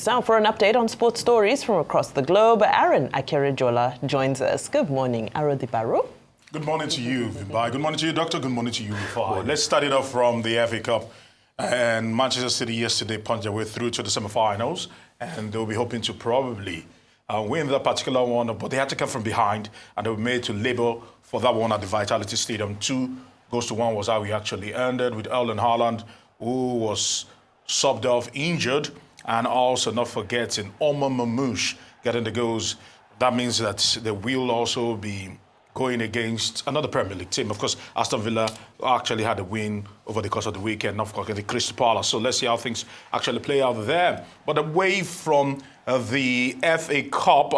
It's now for an update on sports stories from across the globe. Aaron Akerijola joins us. Good morning, Arodibaro. Good morning to you, Vimbai. Good morning to you, Doctor. Good morning to you, Rufai. Let's start it off from the FA Cup. And Manchester City yesterday punched their way through to the semi-finals, and they'll be hoping to probably win that particular one, but they had to come from behind, and they were made to labor for that one at the Vitality Stadium. 2-1 was how we actually ended, with Erling Haaland, who was subbed off injured, and also not forgetting Omar Mamouche getting the goals. That means that they will also be going against another Premier League team. Of course, Aston Villa actually had a win over the course of the weekend, of course, against Crystal Palace. So let's see how things actually play out there. But away from the FA Cup,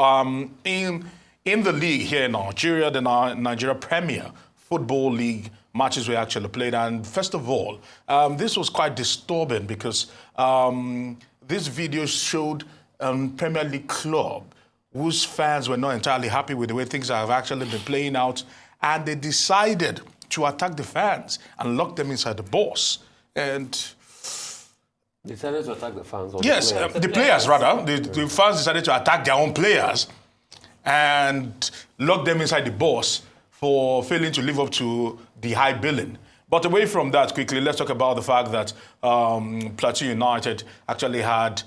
in the league here in Nigeria, the Nigeria Premier Football League matches were actually played. And first of all, this was quite disturbing because this video showed Premier League club whose fans were not entirely happy with the way things have actually been playing out, and they decided to attack the fans and lock them inside the box. And decided to attack the fans? Or yes, the players rather. The fans decided to attack their own players and lock them inside the box for failing to live up to the high billing. But away from that, quickly, let's talk about the fact that Plateau United actually had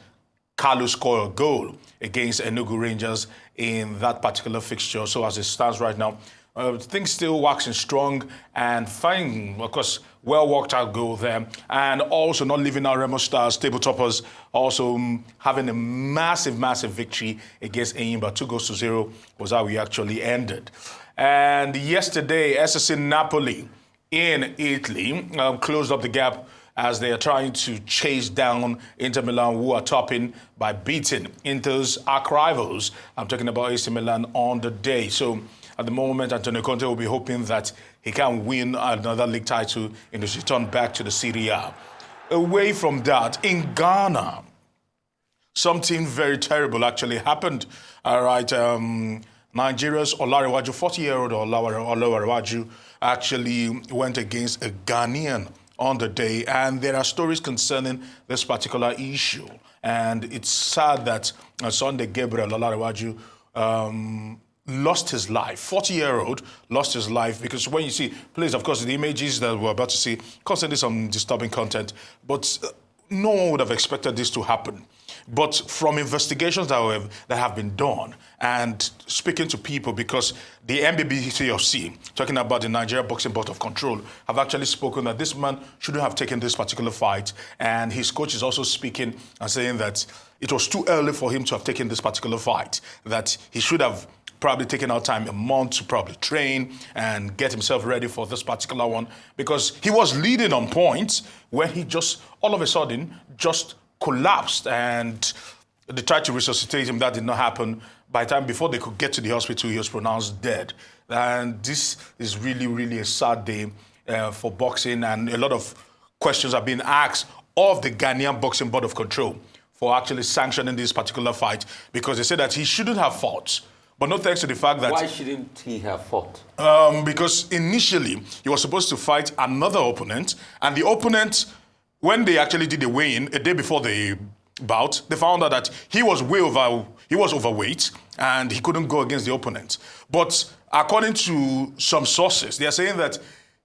Carlos score a goal against Enugu Rangers in that particular fixture. So as it stands right now, things still waxing strong and fine. Of course, well worked out goal there. And also not leaving our Remo Stars, table toppers, also having a massive victory against Enyimba. 2-0 was how we actually ended. And yesterday, SSC Napoli in Italy closed up the gap as they are trying to chase down Inter Milan, who are topping by beating Inter's arch rivals. I'm talking about AC Milan on the day. So at the moment, Antonio Conte will be hoping that he can win another league title in his return back to the Serie A. Away from that, in Ghana, something very terrible actually happened. All right, Nigeria's Olarewaju, 40-year-old Olarewaju, actually went against a Ghanaian on the day, and there are stories concerning this particular issue. And it's sad that Sunday Gabriel Olarewaju lost his life. 40-year-old lost his life because when you see, please, of course, the images that we're about to see, constantly some disturbing content, but no one would have expected this to happen. But from investigations that have been done and speaking to people, because the NBBCFC, talking about the Nigeria Boxing Board of Control, have actually spoken that this man shouldn't have taken this particular fight. And his coach is also speaking and saying that it was too early for him to have taken this particular fight, that he should have probably taken out time, a month, to probably train and get himself ready for this particular one, because he was leading on points when he just, all of a sudden, just collapsed, and they tried to resuscitate him. That did not happen. By the time before they could get to the hospital, he was pronounced dead. And this is really a sad day for boxing, and a lot of questions are being asked of the Ghanaian Boxing Board of Control for actually sanctioning this particular fight, because they say that he shouldn't have fought. But not thanks to the fact that... Why shouldn't he have fought? Because initially, he was supposed to fight another opponent, and the opponent, when they actually did the weigh-in a day before the bout, they found out that he was overweight and he couldn't go against the opponent. But according to some sources, they are saying that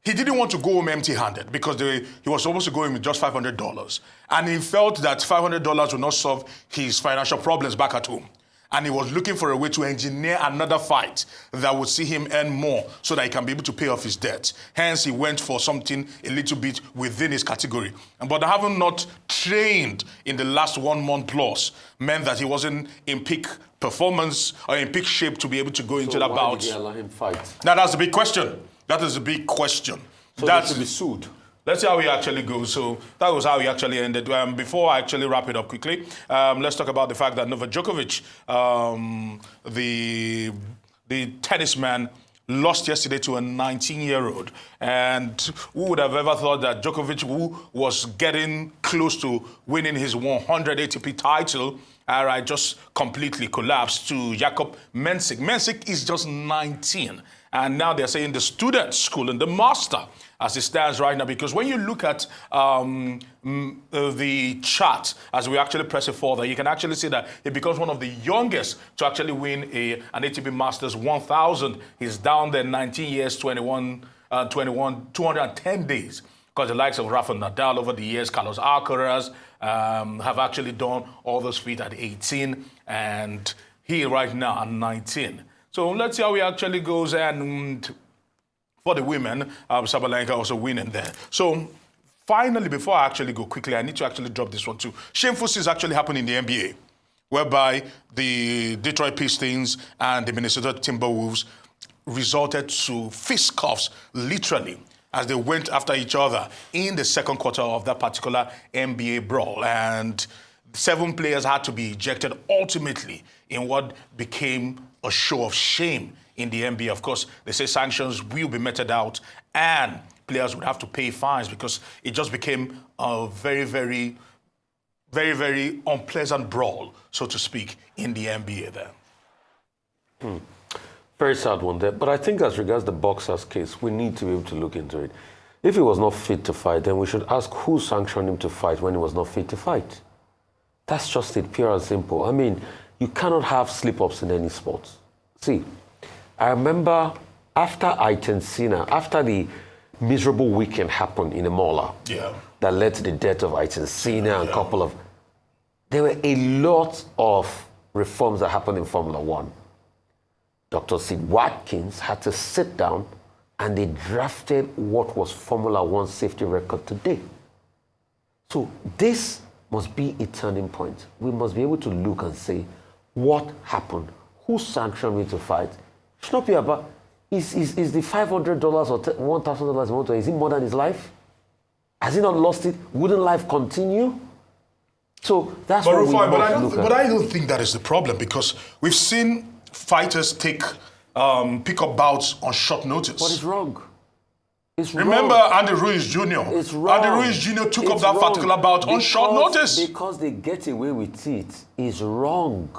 he didn't want to go home empty-handed because he was supposed to go in with just $500. And he felt that $500 would not solve his financial problems back at home. And he was looking for a way to engineer another fight that would see him earn more so that he can be able to pay off his debt. Hence, he went for something a little bit within his category. But having not trained in the last 1 month plus meant that he wasn't in peak performance or in peak shape to be able to go into that bout. So why did he allow him fight? Now, that's the big question. That is a big question. So that should be sued. Let's see how he actually goes. So that was how he actually ended. Before I actually wrap it up quickly, let's talk about the fact that Novak Djokovic, the tennis man, lost yesterday to a 19-year-old. And who would have ever thought that Djokovic, who was getting close to winning his 100 ATP title, all right, just completely collapsed to Jakob Mensik. Mensik is just 19. And now they're saying the student school and the master as it stands right now, because when you look at the chart, as we actually press it further, you can actually see that he becomes one of the youngest to actually win an ATP Masters 1000. He's down there 19 years, 210 days. Because the likes of Rafa Nadal over the years, Carlos Alcaraz, have actually done all those feats at 18, and he right now at 19. So let's see how he actually goes. And for the women, Sabalenka also winning there. So finally, before I actually go quickly, I need to actually drop this one too. Shameful is actually happening in the NBA, whereby the Detroit Pistons and the Minnesota Timberwolves resorted to fisticuffs, literally, as they went after each other in the second quarter of that particular NBA brawl. And 7 players had to be ejected ultimately in what became a show of shame in the NBA. Of course, they say sanctions will be meted out and players would have to pay fines because it just became a very, very, very, very unpleasant brawl, so to speak, in the NBA there. Very sad one there. But I think as regards the boxer's case, we need to be able to look into it. If he was not fit to fight, then we should ask who sanctioned him to fight when he was not fit to fight. That's just it, pure and simple. I mean, you cannot have slip-ups in any sport. See, I remember after Ayrton Senna, after the miserable weekend happened in Imola, that led to the death of Ayrton Senna and a couple of... There were a lot of reforms that happened in Formula One. Dr. Sid Watkins had to sit down and they drafted what was Formula One safety record today. So this must be a turning point. We must be able to look and say, what happened? Who sanctioned me to fight? It should not be about, is the $500 or $1,000 motor, is it more than his life? Has he not lost it? Wouldn't life continue? So that's what we must look at. But I don't think that is the problem, because we've seen fighters pick up bouts on short notice. What is wrong? It's Remember wrong. Andy Ruiz Jr. It's wrong. Andy Ruiz Jr. took up that particular bout on short notice. Because they get away with it is wrong.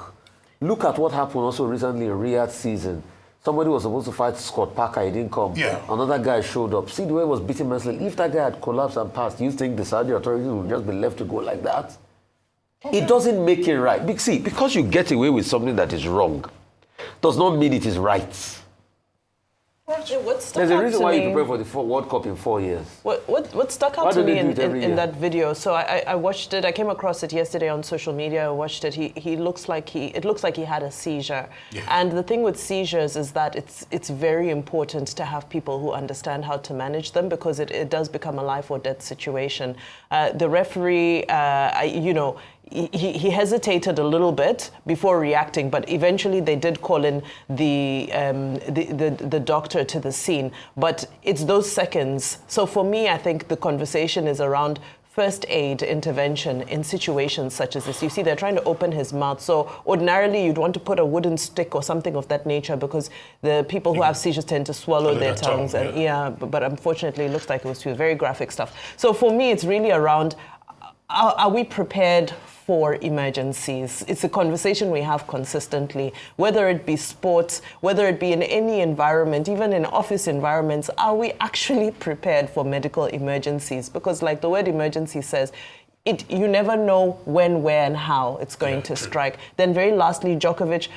Look at what happened also recently in Riyadh season. Somebody was supposed to fight Scott Parker, he didn't come. Yeah. Another guy showed up. See the way he was beating mercilessly. If that guy had collapsed and passed, you think the Saudi authorities would just be left to go like that? Okay. It doesn't make it right. See, because you get away with something that is wrong, does not mean it is right. There's a reason why you prepare for the World Cup in 4 years. What stuck out to me in that video? So I watched it. I came across it yesterday on social media. I watched it. It looks like he had a seizure. Yeah. And the thing with seizures is that it's very important to have people who understand how to manage them, because it does become a life or death situation. The referee, he hesitated a little bit before reacting, but eventually they did call in the doctor to the scene. But it's those seconds. So for me, I think the conversation is around first aid intervention in situations such as this. You see, they're trying to open his mouth. So ordinarily, you'd want to put a wooden stick or something of that nature, because the people who have seizures tend to swallow their tongues. But unfortunately, it looks like it was very graphic stuff. So for me, it's really around, are we prepared for emergencies? It's a conversation we have consistently, whether it be sports, whether it be in any environment, even in office environments. Are we actually prepared for medical emergencies? Because like the word emergency says, you never know when, where, and how it's going to strike. Then very lastly, Djokovic,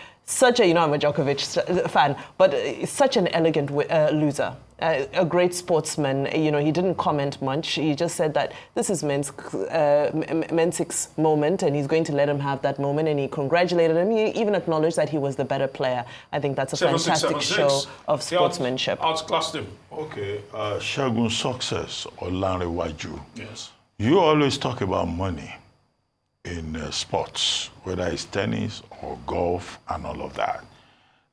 I'm a Djokovic fan, but such an elegant loser. A great sportsman. He didn't comment much. He just said that this is Mensik's moment, and he's going to let him have that moment. And he congratulated him. He even acknowledged that he was the better player. I think that's a fantastic show of sportsmanship. Outclassed him. Okay, Segun Success or Lanrewaju. Yes. You always talk about money in sports, whether it's tennis or golf and all of that.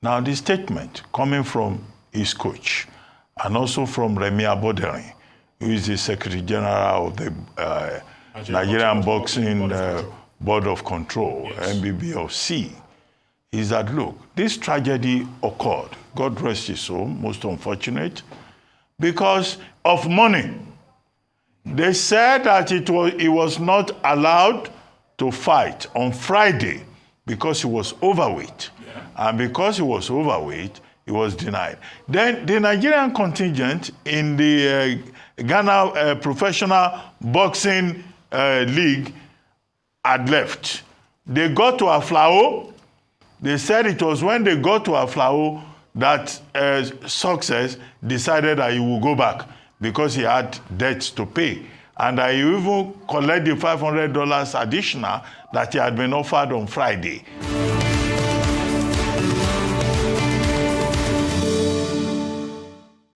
Now, this statement coming from his coach and also from Remy Aboderin, who is the Secretary General of the Nigerian Boxing Board of Control, NBBOC, is that, look, this tragedy occurred, God rest his soul, most unfortunate, because of money. They said that he was not allowed to fight on Friday because he was overweight. And because he was overweight, he was denied. Then the Nigerian contingent in the Ghana Professional Boxing League had left. They got to Aflao. They said it was when they got to Aflao that Success decided that he would go back because he had debts to pay. And he even collected the $500 additional that he had been offered on Friday.